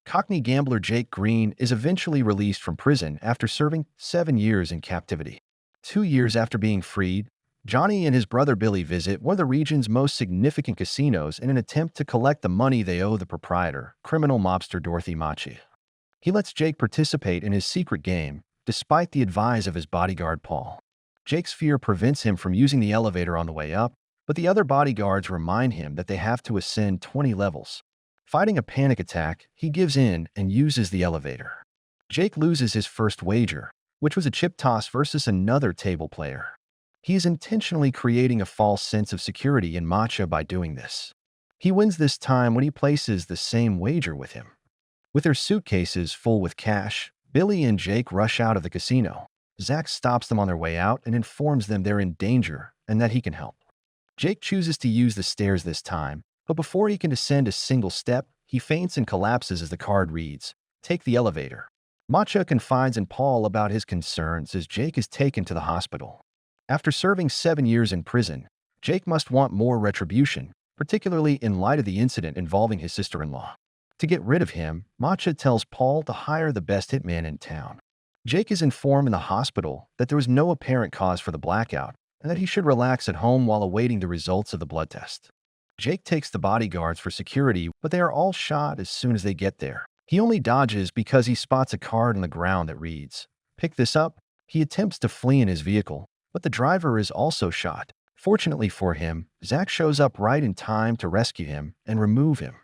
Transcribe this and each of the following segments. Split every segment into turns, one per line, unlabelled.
Cockney gambler Jake Green is eventually released from prison after serving 7 years in captivity. 2 years after being freed, Johnny and his brother Billy visit one of the region's most significant casinos in an attempt to collect the money they owe the proprietor, criminal mobster Dorothy Machi. He lets Jake participate in his secret game, despite the advice of his bodyguard Paul. Jake's fear prevents him from using the elevator on the way up, but the other bodyguards remind him that they have to ascend 20 levels. Fighting a panic attack, he gives in and uses the elevator. Jake loses his first wager, which was a chip toss versus another table player. He is intentionally creating a false sense of security in Matcha by doing this. He wins this time when he places the same wager with him. With their suitcases full with cash, Billy and Jake rush out of the casino. Zach stops them on their way out and informs them they're in danger and that he can help. Jake chooses to use the stairs this time, but before he can descend a single step, he faints and collapses as the card reads, "Take the elevator." Matcha confides in Paul about his concerns as Jake is taken to the hospital. After serving 7 years in prison, Jake must want more retribution, particularly in light of the incident involving his sister-in-law. To get rid of him, Matcha tells Paul to hire the best hitman in town. Jake is informed in the hospital that there was no apparent cause for the blackout and that he should relax at home while awaiting the results of the blood test. Jake takes the bodyguards for security, but they are all shot as soon as they get there. He only dodges because he spots a card on the ground that reads, "Pick this up." He attempts to flee in his vehicle, but the driver is also shot. Fortunately for him, Zach shows up right in time to rescue him and remove him.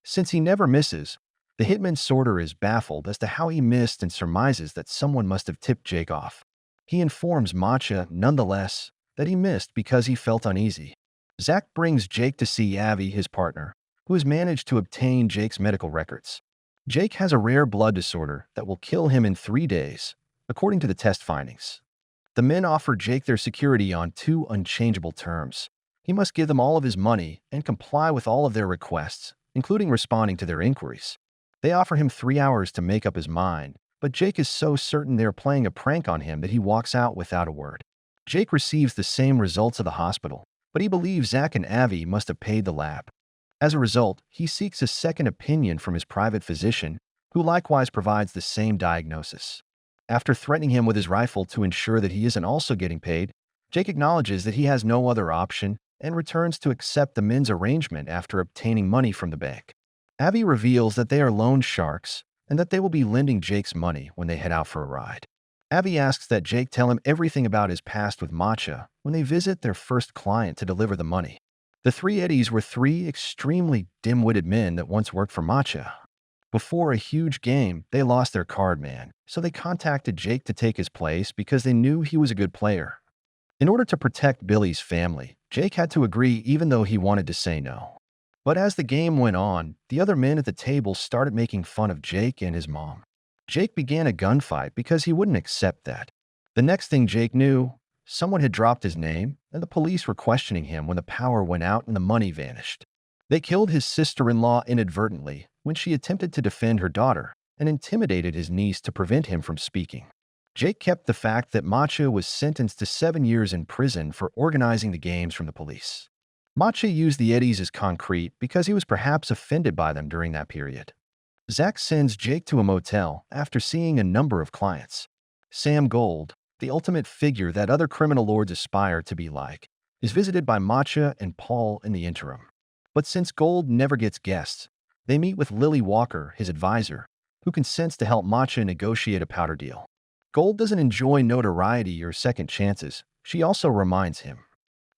Since he never misses, the hitman sorter is baffled as to how he missed and surmises that someone must have tipped Jake off. He informs Matcha, nonetheless, that he missed because he felt uneasy. Zach brings Jake to see Avi, his partner, who has managed to obtain Jake's medical records. Jake has a rare blood disorder that will kill him in 3 days, according to the test findings. The men offer Jake their security on 2 unchangeable terms. He must give them all of his money and comply with all of their requests, including responding to their inquiries. They offer him 3 hours to make up his mind, but Jake is so certain they are playing a prank on him that he walks out without a word. Jake receives the same results of the hospital, but he believes Zach and Avi must have paid the lab. As a result, he seeks a second opinion from his private physician, who likewise provides the same diagnosis. After threatening him with his rifle to ensure that he isn't also getting paid, Jake acknowledges that he has no other option and returns to accept the men's arrangement after obtaining money from the bank. Avi reveals that they are loan sharks and that they will be lending Jake's money when they head out for a ride. Avi asks that Jake tell him everything about his past with Matcha when they visit their first client to deliver the money. The 3 Eddies were 3 extremely dim-witted men that once worked for Matcha. Before a huge game, they lost their card man, so they contacted Jake to take his place because they knew he was a good player. In order to protect Billy's family, Jake had to agree even though he wanted to say no. But as the game went on, the other men at the table started making fun of Jake and his mom. Jake began a gunfight because he wouldn't accept that. The next thing Jake knew, someone had dropped his name, and the police were questioning him when the power went out and the money vanished. They killed his sister-in-law inadvertently when she attempted to defend her daughter and intimidated his niece to prevent him from speaking. Jake kept the fact that Matcha was sentenced to 7 years in prison for organizing the games from the police. Matcha used the Eddies as concrete because he was perhaps offended by them during that period. Zach sends Jake to a motel after seeing a number of clients. Sam Gold, the ultimate figure that other criminal lords aspire to be like, is visited by Matcha and Paul in the interim. But since Gold never gets guests, they meet with Lily Walker, his advisor, who consents to help Matcha negotiate a powder deal. Gold doesn't enjoy notoriety or second chances. She also reminds him.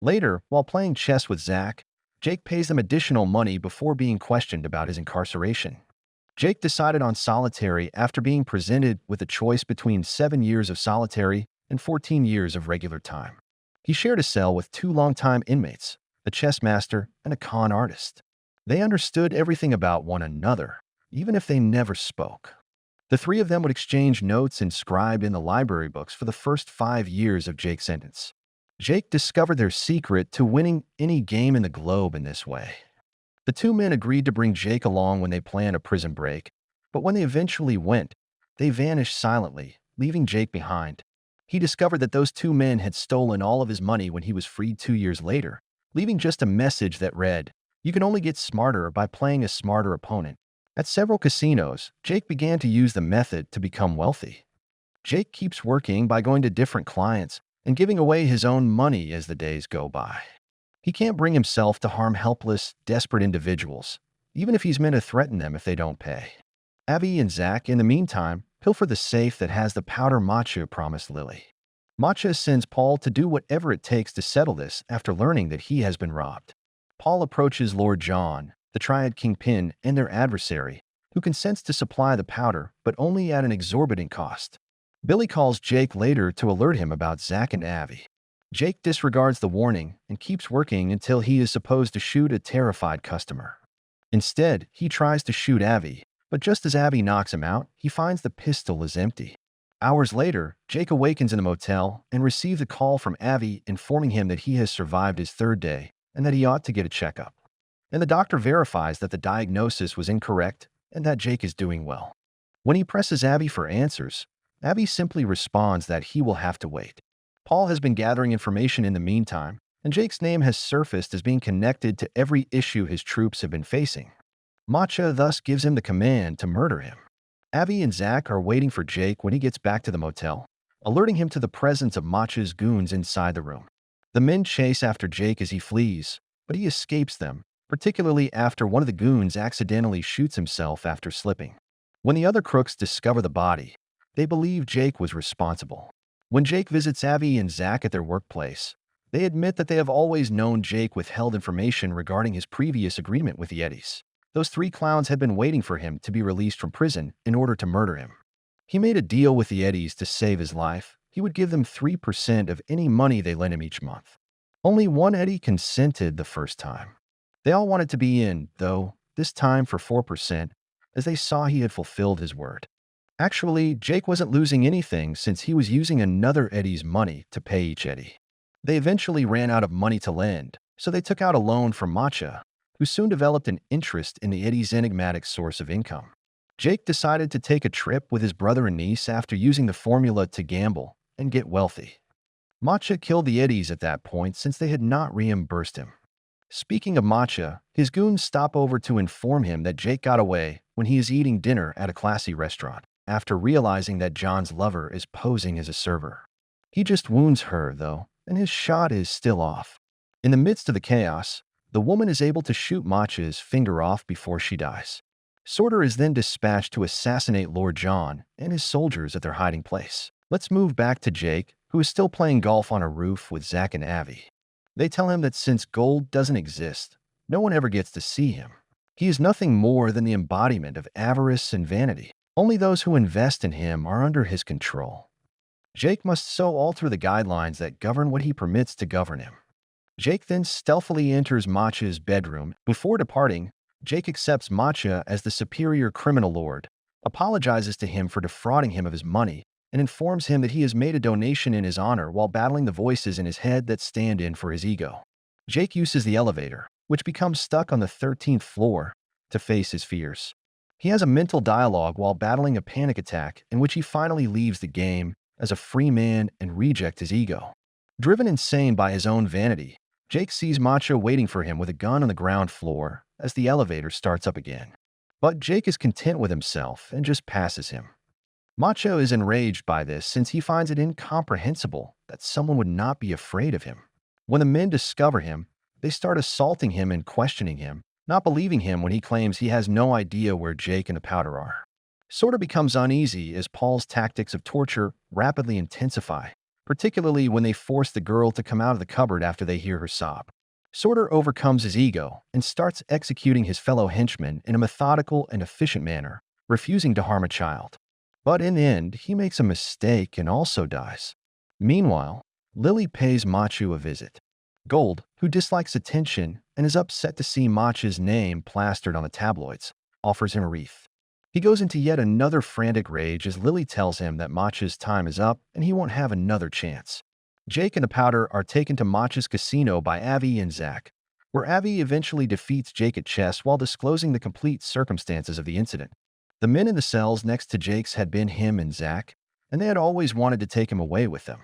Later, while playing chess with Zach, Jake pays them additional money before being questioned about his incarceration. Jake decided on solitary after being presented with a choice between 7 years of solitary and 14 years of regular time. He shared a cell with 2 longtime inmates, a chess master and a con artist. They understood everything about one another, even if they never spoke. The 3 of them would exchange notes inscribed in the library books for the first 5 years of Jake's sentence. Jake discovered their secret to winning any game in the globe in this way. The 2 men agreed to bring Jake along when they planned a prison break, but when they eventually went, they vanished silently, leaving Jake behind. He discovered that those 2 men had stolen all of his money when he was freed 2 years later, leaving just a message that read, "You can only get smarter by playing a smarter opponent." At several casinos, Jake began to use the method to become wealthy. Jake keeps working by going to different clients and giving away his own money as the days go by. He can't bring himself to harm helpless, desperate individuals, even if he's meant to threaten them if they don't pay. Abby and Zach, in the meantime, pilfer the safe that has the powder Matcha promised Lily. Matcha sends Paul to do whatever it takes to settle this after learning that he has been robbed. Paul approaches Lord John, the Triad Kingpin, and their adversary, who consents to supply the powder, but only at an exorbitant cost. Billy calls Jake later to alert him about Zach and Abby. Jake disregards the warning and keeps working until he is supposed to shoot a terrified customer. Instead, he tries to shoot Abby, but just as Abby knocks him out, he finds the pistol is empty. Hours later, Jake awakens in the motel and receives a call from Abby informing him that he has survived his third day and that he ought to get a checkup. And the doctor verifies that the diagnosis was incorrect and that Jake is doing well. When he presses Abby for answers, Abby simply responds that he will have to wait. Paul has been gathering information in the meantime, and Jake's name has surfaced as being connected to every issue his troops have been facing. Matcha thus gives him the command to murder him. Abby and Zach are waiting for Jake when he gets back to the motel, alerting him to the presence of Matcha's goons inside the room. The men chase after Jake as he flees, but he escapes them, particularly after one of the goons accidentally shoots himself after slipping. When the other crooks discover the body, they believe Jake was responsible. When Jake visits Abby and Zach at their workplace, they admit that they have always known Jake withheld information regarding his previous agreement with the Eddies. Those three clowns had been waiting for him to be released from prison in order to murder him. He made a deal with the Eddies to save his life. He would give them 3% of any money they lent him each month. Only one Eddie consented the first time. They all wanted to be in, though, this time for 4%, as they saw he had fulfilled his word. Actually, Jake wasn't losing anything since he was using another Eddie's money to pay each Eddie. They eventually ran out of money to lend, so they took out a loan from Matcha, who soon developed an interest in the Eddie's enigmatic source of income. Jake decided to take a trip with his brother and niece after using the formula to gamble and get wealthy. Matcha killed the Eddies at that point since they had not reimbursed him. Speaking of Matcha, his goons stop over to inform him that Jake got away when he is eating dinner at a classy restaurant, after realizing that John's lover is posing as a server. He just wounds her, though, and his shot is still off. In the midst of the chaos, the woman is able to shoot Matcha's finger off before she dies. Sorter is then dispatched to assassinate Lord John and his soldiers at their hiding place. Let's move back to Jake, who is still playing golf on a roof with Zach and Abby. They tell him that since gold doesn't exist, no one ever gets to see him. He is nothing more than the embodiment of avarice and vanity. Only those who invest in him are under his control. Jake must so alter the guidelines that govern what he permits to govern him. Jake then stealthily enters Matcha's bedroom. Before departing, Jake accepts Matcha as the superior criminal lord, apologizes to him for defrauding him of his money, and informs him that he has made a donation in his honor while battling the voices in his head that stand in for his ego. Jake uses the elevator, which becomes stuck on the 13th floor, to face his fears. He has a mental dialogue while battling a panic attack in which he finally leaves the game as a free man and rejects his ego. Driven insane by his own vanity, Jake sees Matcha waiting for him with a gun on the ground floor as the elevator starts up again. But Jake is content with himself and just passes him. Matcha is enraged by this since he finds it incomprehensible that someone would not be afraid of him. When the men discover him, they start assaulting him and questioning him, not believing him when he claims he has no idea where Jake and the powder are. Sorter becomes uneasy as Paul's tactics of torture rapidly intensify, particularly when they force the girl to come out of the cupboard after they hear her sob. Sorter overcomes his ego and starts executing his fellow henchmen in a methodical and efficient manner, refusing to harm a child. But in the end, he makes a mistake and also dies. Meanwhile, Lily pays Matcha a visit. Gold, who dislikes attention and is upset to see Matcha's name plastered on the tabloids, offers him a wreath. He goes into yet another frantic rage as Lily tells him that Matcha's time is up and he won't have another chance. Jake and the powder are taken to Matcha's casino by Abby and Zach, where Abby eventually defeats Jake at chess while disclosing the complete circumstances of the incident. The men in the cells next to Jake's had been him and Zach, and they had always wanted to take him away with them.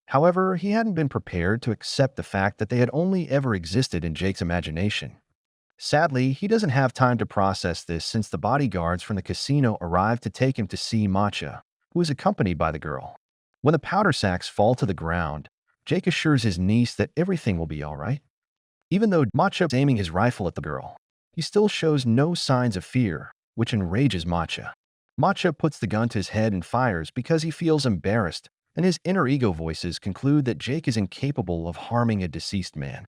However, he hadn't been prepared to accept the fact that they had only ever existed in Jake's imagination. Sadly, he doesn't have time to process this since the bodyguards from the casino arrive to take him to see Matcha, who is accompanied by the girl. When the powder sacks fall to the ground, Jake assures his niece that everything will be all right. Even though Matcha is aiming his rifle at the girl, he still shows no signs of fear, which enrages Matcha. Matcha puts the gun to his head and fires because he feels embarrassed, and his inner ego voices conclude that Jake is incapable of harming a deceased man.